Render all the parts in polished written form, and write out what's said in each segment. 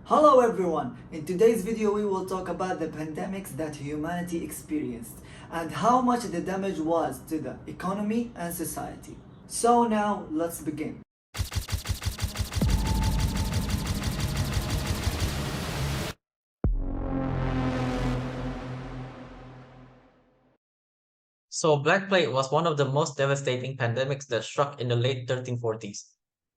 Hello everyone! In today's video we will talk about the pandemics that humanity experienced and how much the damage was to the economy and society. So now let's begin. So, Black Plague was one of the most devastating pandemics that struck in the late 1340s.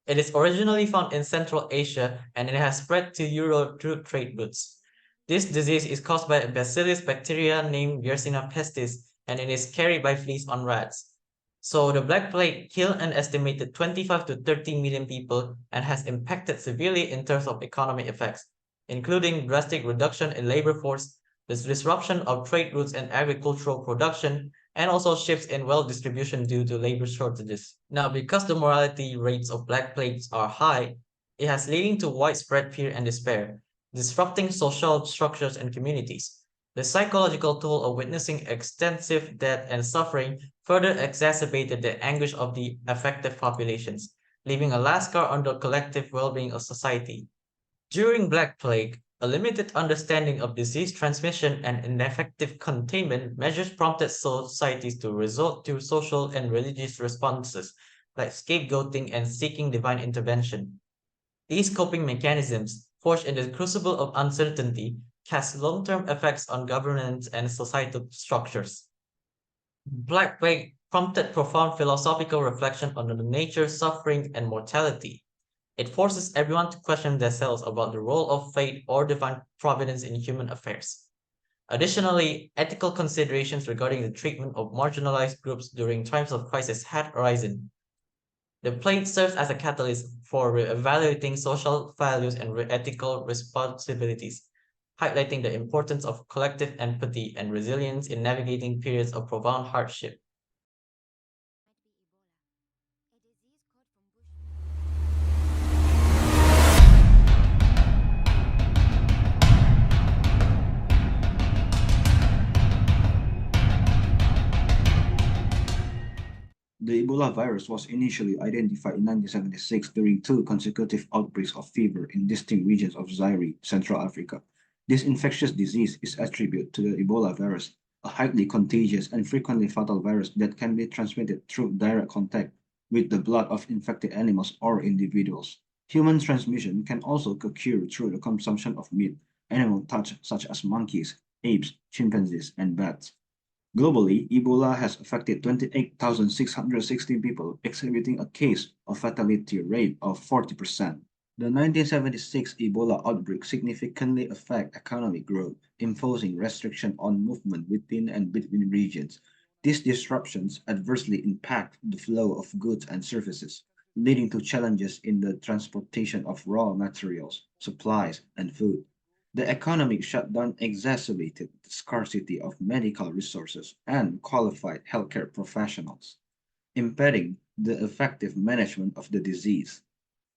It is originally found in Central Asia and it has spread to Europe through trade routes. This disease is caused by a bacillus bacteria named Yersinia pestis and it is carried by fleas on rats. So, the Black Plague killed an estimated 25 to 30 million people and has impacted severely in terms of economic effects, including drastic reduction in labor force, the disruption of trade routes and agricultural production, and also shifts in wealth distribution due to labor shortages. Now, because the mortality rates of Black Plagues are high, it has leading to widespread fear and despair, disrupting social structures and communities. The psychological toll of witnessing extensive death and suffering further exacerbated the anguish of the affected populations, leaving a lasting scar on the collective well-being of society. During Black Plague, a limited understanding of disease transmission and ineffective containment measures prompted societies to resort to social and religious responses like scapegoating and seeking divine intervention. These coping mechanisms, forged in the crucible of uncertainty, cast long-term effects on governance and societal structures. Black Plague prompted profound philosophical reflection on the nature, suffering, and mortality. It forces everyone to question themselves about the role of fate or divine providence in human affairs. Additionally, ethical considerations regarding the treatment of marginalized groups during times of crisis had arisen. The plague serves as a catalyst for evaluating social values and ethical responsibilities, highlighting the importance of collective empathy and resilience in navigating periods of profound hardship. The Ebola virus was initially identified in 1976 during two consecutive outbreaks of fever in distinct regions of Zaire, Central Africa. This infectious disease is attributed to the Ebola virus, a highly contagious and frequently fatal virus that can be transmitted through direct contact with the blood of infected animals or individuals. Human transmission can also occur through the consumption of meat, animal touch such as monkeys, apes, chimpanzees, and bats. Globally, Ebola has affected 28,616 people, exhibiting a case of fatality rate of 40%. The 1976 Ebola outbreak significantly affected economic growth, imposing restriction on movement within and between regions. These disruptions adversely impact the flow of goods and services, leading to challenges in the transportation of raw materials, supplies, and food. The economic shutdown exacerbated the scarcity of medical resources and qualified healthcare professionals, impeding the effective management of the disease.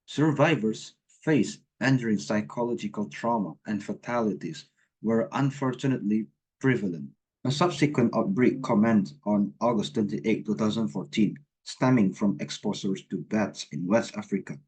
Survivors faced enduring psychological trauma and fatalities were unfortunately prevalent. A subsequent outbreak commenced on August 28, 2014, stemming from exposures to bats in West Africa.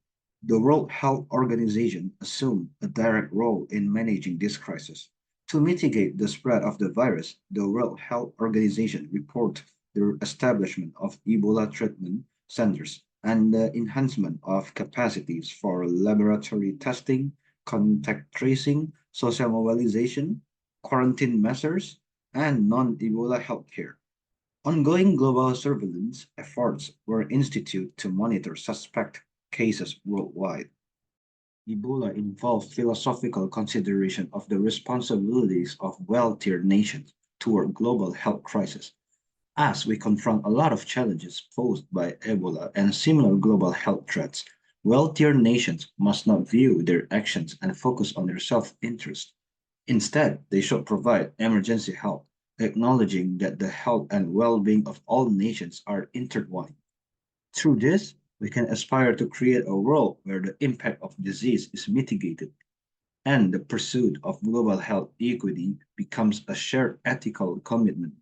The World Health Organization assumed a direct role in managing this crisis. To mitigate the spread of the virus, the World Health Organization reported the establishment of Ebola treatment centers and the enhancement of capacities for laboratory testing, contact tracing, social mobilization, quarantine measures, and non-Ebola healthcare. Ongoing global surveillance efforts were instituted to monitor suspect cases worldwide. Ebola involved philosophical consideration of the responsibilities of wealthier nations toward global health crisis. As we confront a lot of challenges posed by Ebola and similar global health threats, wealthier nations must not view their actions and focus on their self-interest. Instead, they should provide emergency help, acknowledging that the health and well-being of all nations are intertwined. Through this, we can aspire to create a world where the impact of disease is mitigated and the pursuit of global health equity becomes a shared ethical commitment.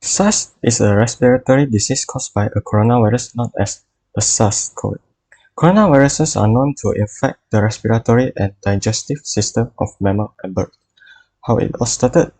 SARS is a respiratory disease caused by a coronavirus known as the SARS-CoV. Coronaviruses are known to infect the respiratory and digestive system of mammal and bird. How it all started?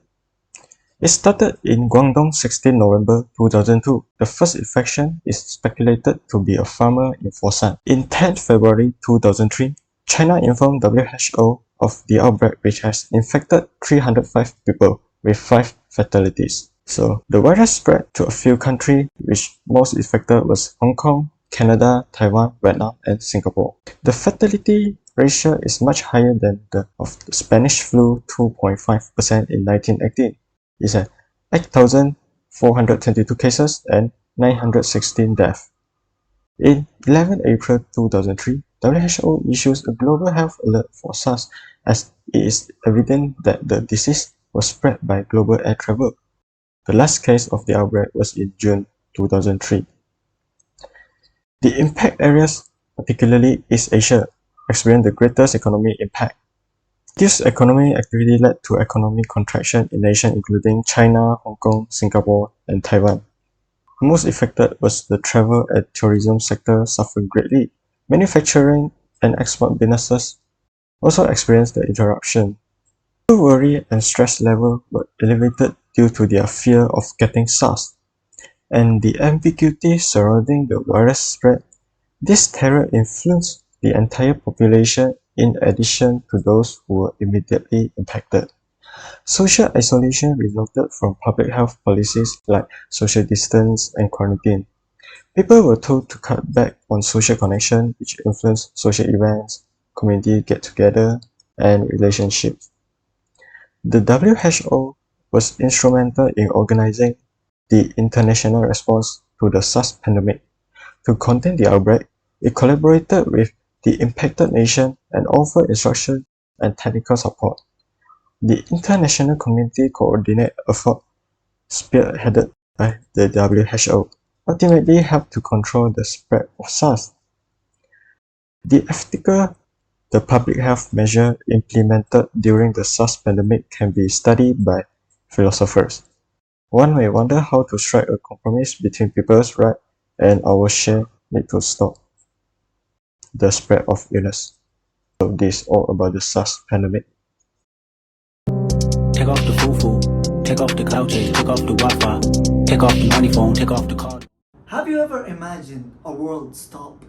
It started in Guangdong 16 November 2002. The first infection is speculated to be a farmer in Foshan. In 10 February 2003, China informed WHO of the outbreak, which has infected 305 people with 5 fatalities. So the virus spread to a few countries, which most affected was Hong Kong, Canada, Taiwan, Vietnam, and Singapore. The fatality ratio is much higher than that of the Spanish flu, 2.5% in 1918. It's at 8,422 cases and 916 deaths. In 11 April 2003, WHO issues a global health alert for SARS as it is evident that the disease was spread by global air travel. The last case of the outbreak was in June 2003. The impact areas, particularly East Asia, experienced the greatest economic impact. This economic activity led to economic contraction in nations including China, Hong Kong, Singapore, and Taiwan. Most affected was the travel and tourism sector suffered greatly. Manufacturing and export businesses also experienced the interruption. People worry and stress level were elevated due to their fear of getting SARS and the ambiguity surrounding the virus spread. This terror influenced the entire population in addition to those who were immediately impacted. Social isolation resulted from public health policies like social distance and quarantine. People were told to cut back on social connection, which influenced social events, community get-together, and relationships. The WHO was instrumental in organizing the international response to the SARS pandemic. To contain the outbreak, it collaborated with the impacted nation and offered instruction and technical support. The international community coordinated effort spearheaded by the WHO ultimately helped to control the spread of SARS. The public health measure implemented during the SARS pandemic can be studied by philosophers. One may wonder how to strike a compromise between people's rights and our shared need to stop the spread of illness. So this is all about the SARS pandemic. Take off the foo-foo, take off the cloud chase, take off the Wi-Fi, take off the money phone, take off the card. Have you ever imagined a world stop?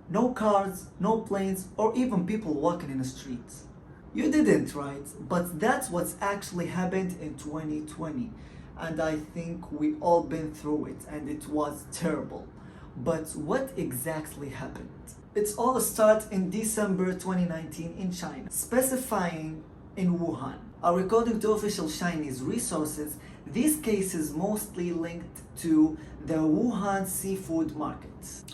No cars, no planes, or even people walking in the streets. You didn't, right? But that's what's actually happened in 2020. And I think we all been through it and it was terrible. But what exactly happened? It's all start in December 2019 in China, specifying in Wuhan. According to official Chinese resources, these cases mostly linked to the Wuhan seafood market,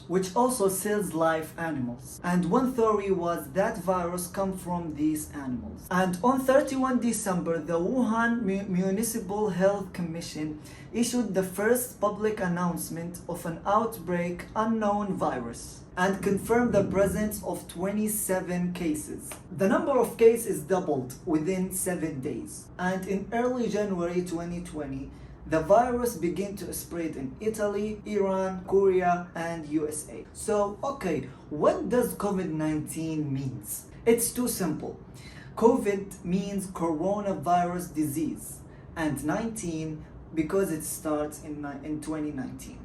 which also sells live animals. And one theory was that virus come from these animals. And on 31 December, the Wuhan Municipal Health Commission issued the first public announcement of an outbreak unknown virus and confirmed the presence of 27 cases. The number of cases doubled within 7 days. And in early January 2020, the virus began to spread in Italy, Iran, Korea, and USA. So, okay, what does COVID-19 means? It's too simple. COVID means coronavirus disease, and 19 because it starts in 2019.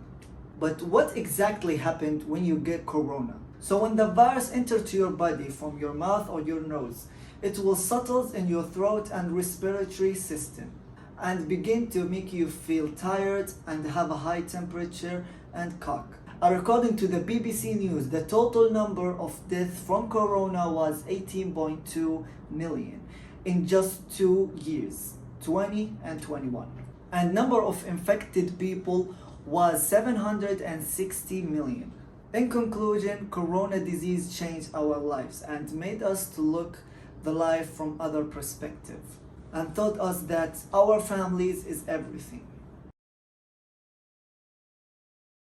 But what exactly happened when you get corona? So when the virus enters to your body from your mouth or your nose, it will settle in your throat and respiratory system and begin to make you feel tired and have a high temperature and cough. According to the BBC News, the total number of deaths from corona was 18.2 million in just 2 years, 20 and 21. And number of infected people was 760 million. In conclusion, corona disease changed our lives and made us to look the life from other perspective and taught us that our families is everything.